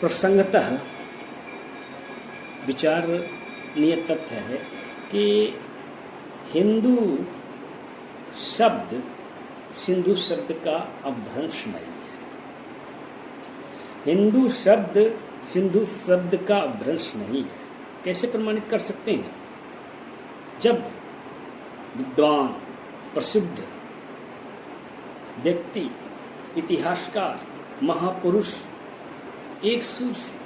प्रसंगतः विचारणीय तथ्य है कि हिंदू शब्द सिंधु शब्द का अपभ्रंश नहीं है। हिंदू शब्द सिंधु शब्द का अपभ्रंश नहीं है। कैसे प्रमाणित कर सकते हैं? जब विद्वान, प्रसिद्ध व्यक्ति, इतिहासकार, महापुरुष एक सुर से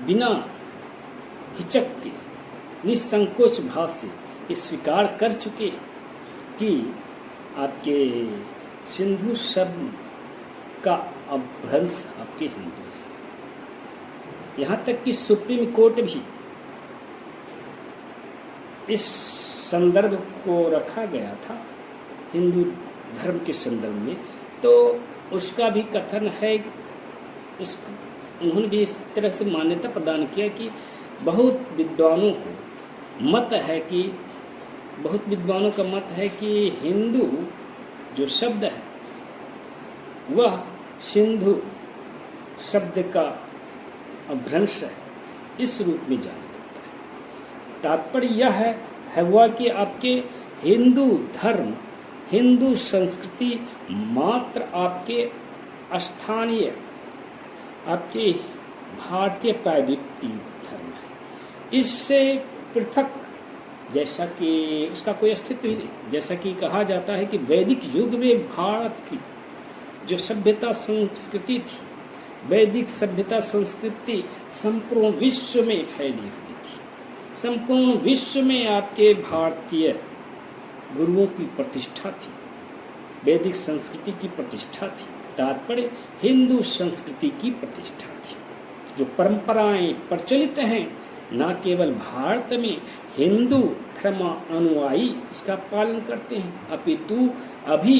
बिना हिचक के निसंकोच भाव से ये स्वीकार कर चुके कि आपके सिंधु शब्द का अपभ्रंश आपके हिंदू है। यहाँ तक कि सुप्रीम कोर्ट भी इस संदर्भ को रखा गया था हिंदू धर्म के संदर्भ में, तो उसका भी कथन है, उन्होंने भी इस तरह से मान्यता प्रदान किया कि बहुत विद्वानों का मत है कि हिंदू जो शब्द है वह सिंधु शब्द का अपभ्रंश है, इस रूप में जाना जाता है। तात्पर्य यह है हुआ कि आपके हिंदू धर्म, हिंदू संस्कृति मात्र आपके स्थानीय, आपके भारतीय प्रायद्वीप की धर्म है। इससे पृथक, जैसा कि उसका कोई अस्तित्व ही नहीं। जैसा कि कहा जाता है कि वैदिक युग में भारत की जो सभ्यता संस्कृति थी, वैदिक सभ्यता संस्कृति संपूर्ण विश्व में फैली हुई थी। संपूर्ण विश्व में आपके भारतीय गुरुओं की प्रतिष्ठा थी, वैदिक संस्कृति की प्रतिष्ठा थी। तात्पर्य हिंदू संस्कृति की प्रतिष्ठा थी। जो परंपराएं प्रचलित हैं, न केवल भारत में हिंदू धर्म अनुयायी इसका पालन करते हैं, अपितु अभी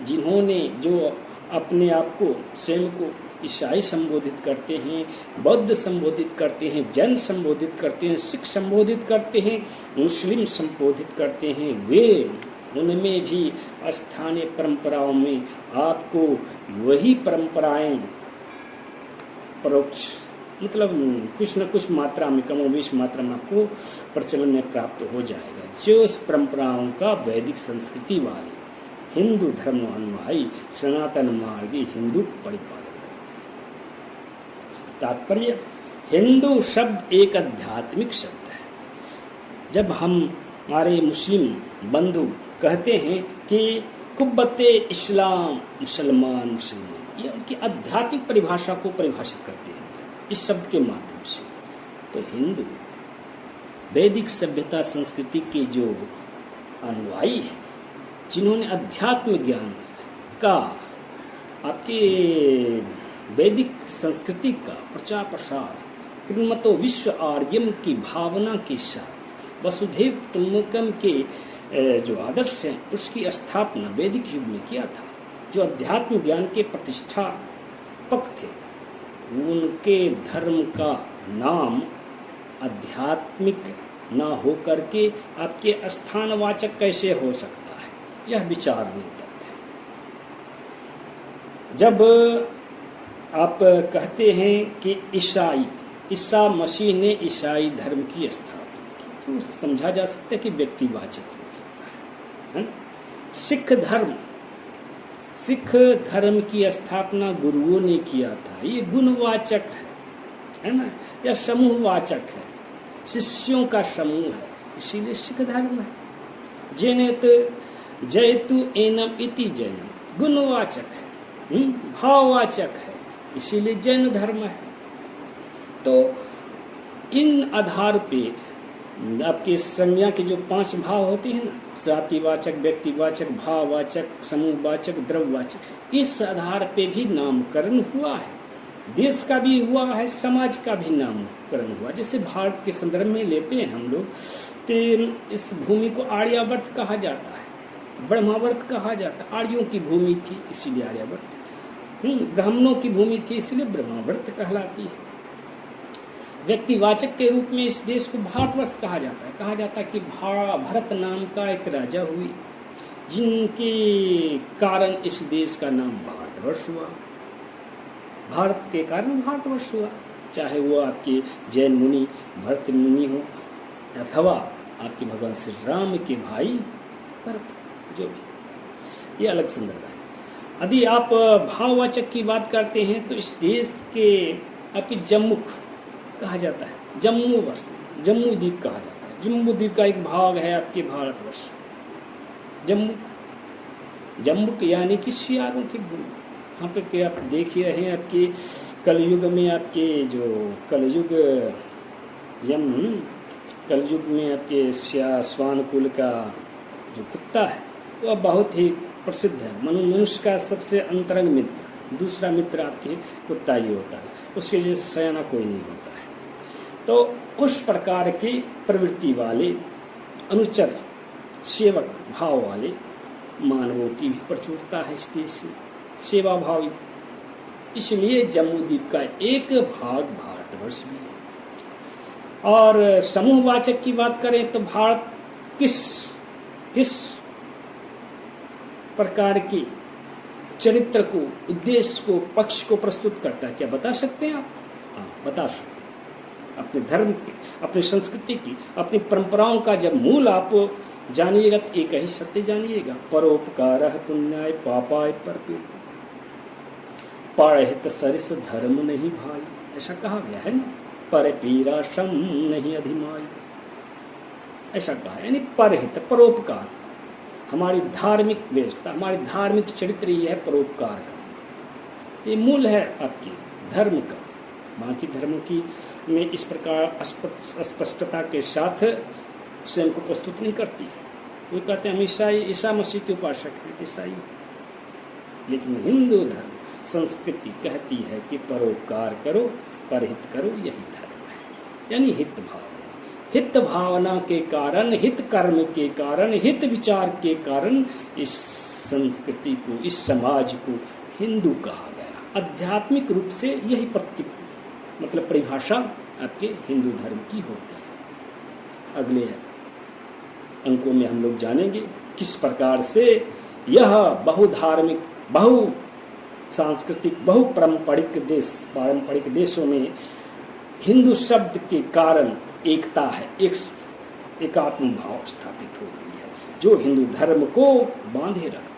जिन्होंने जो अपने आप को, स्वयं को ईसाई संबोधित करते हैं, बौद्ध संबोधित करते हैं, जैन संबोधित करते हैं, सिख संबोधित करते हैं, मुस्लिम संबोधित करते हैं, वे उनमें भी स्थानीय परंपराओं में आपको वही परंपराएं परोक्ष, मतलब कुछ न कुछ मात्रा में, कमोबेश मात्रा में आपको प्रचलन में प्राप्त हो जाएगा, जो इस परंपराओं का वैदिक संस्कृति वाले हिंदू धर्म अनुयायी सनातन मार्गी हिंदू परिपालन। तात्पर्य हिंदू शब्द एक आध्यात्मिक शब्द है। जब हम हमारे मुस्लिम बंधु कहते हैं कि कुब्बते इस्लाम मुसलमान, ये उनकी आध्यात्मिक परिभाषा को परिभाषित करते हैं इस शब्द के माध्यम से। तो हिंदू वैदिक सभ्यता संस्कृति के जो अनुयायी हैं, जिन्होंने अध्यात्म ज्ञान का, आपके वैदिक संस्कृति का प्रचार प्रसार, कृण्मतो विश्व आर्यम की भावना के साथ वसुधैव कुटुम्बकम के जो आदर्श हैं उसकी स्थापना वैदिक युग में किया था। जो अध्यात्म ज्ञान के प्रतिष्ठापक थे, उनके धर्म का नाम आध्यात्मिक न हो करके आपके स्थानवाचक कैसे हो सकता है, यह विचारणीय तथ्य है। जब आप कहते हैं कि ईसा मसीह ने ईसाई धर्म की स्थापना की, तो समझा जा सकता है कि व्यक्तिवाचक हो सकता है। सिख धर्म की स्थापना गुरुओं ने किया था, ये गुणवाचक है ना, या समूहवाचक है, शिष्यों का समूह है, इसीलिए सिख धर्म है। जैनेत जयतु एनम इति जैनम, गुणवाचक है, भाववाचक है, इसीलिए जैन धर्म है। तो इन आधार पे आपके संज्ञा के जो 5 भाव होते हैं ना, जातिवाचक, व्यक्तिवाचक, भाववाचक, समूहवाचक, द्रव्यवाचक, इस आधार पे भी नामकरण हुआ है। देश का भी हुआ है, समाज का भी नामकरण हुआ। जैसे भारत के संदर्भ में लेते हैं हम लोग, तो इस भूमि को आर्यावर्त कहा जाता है, ब्रह्मावर्त कहा जाता है। आर्यों की भूमि थी इसीलिए आर्यावर्त, ब्राह्मणों की भूमि थी इसलिए ब्रह्मावर्त कहलाती है। व्यक्तिवाचक के रूप में इस देश को भारतवर्ष कहा जाता है। कहा जाता है कि भरत नाम का एक राजा हुई, जिनके कारण इस देश का नाम भारतवर्ष हुआ। भारत के कारण भारतवर्ष हुआ, चाहे वो आपके जैन मुनि भरत मुनि हो अथवा आपके भगवान श्री राम के भाई भरत, जो भी, ये अलग संदर्भ है। यदि आप भाववाचक की बात करते हैं तो इस देश के आपकी जम्मू कहा जाता है, जम्मू वर्ष, जम्मू द्वीप कहा जाता है। जम्मू द्वीप का एक भाग है आपके भारतवर्ष, जम्मू, जम्मू यानी कि सियारों की भूमि। यहाँ पे के आप देख ही रहे हैं आपके कलयुग में, आपके जो कलयुग कलयुग में आपके श्वान कुल का जो कुत्ता है वह बहुत ही प्रसिद्ध है। मनुष्य का सबसे अंतरंग मित्र, दूसरा मित्र आपके कुत्ता ही होता है, उसके जैसे सयाना कोई नहीं होता है। तो उस प्रकार की प्रवृत्ति वाले अनुचर सेवक भाव वाले मानवों की भी प्रचुरता है इस देश में, सेवा भावी। इसलिए जम्मू द्वीप का एक भाग भारतवर्ष भी है। और समूहवाचक की बात करें तो भारत किस प्रकार की चरित्र को, उद्देश्य को, पक्ष को प्रस्तुत करता है, क्या बता सकते हैं आप? हाँ, बता सकते हैं। अपने धर्म की, अपनी संस्कृति की, अपनी परंपराओं का जब मूल आप जानिएगा तो एक ही सत्य जानिएगा, परोपकारः पुण्याय पापाय परपीड़, परहित सरिस धर्म नहीं भाई, ऐसा कहा गया है ना, पर पीरा श्रम नहीं अधिमाई, ऐसा कहा, यानी परहित, परोपकार। हमारी धार्मिक व्यवस्था, हमारी धार्मिक चरित्र ये है परोपकार का, ये मूल है आपके धर्म का। बाकी धर्मों की में इस प्रकार स्पष्टता के साथ स्वयं को प्रस्तुत नहीं करती। वो कहते हैं हम ईसाई, ईसा मसीह के उपासक हैं, ईसाई। लेकिन हिंदू धर्म संस्कृति कहती है कि परोपकार करो, परहित करो, यही धर्म है, यानी हित भावना। हित भावना के कारण, हित कर्म के कारण, हित विचार के कारण इस संस्कृति को, इस समाज को हिंदू कहा गया। आध्यात्मिक रूप से यही मतलब परिभाषा आपके हिंदू धर्म की होती है। अगले अंकों में हम लोग जानेंगे किस प्रकार से यह बहुधार्मिक, बहु सांस्कृतिक, बहु पारंपरिक देशों में हिंदू शब्द के कारण एकता है, एकात्म भाव स्थापित हो गई है, जो हिंदू धर्म को बांधे रखता है।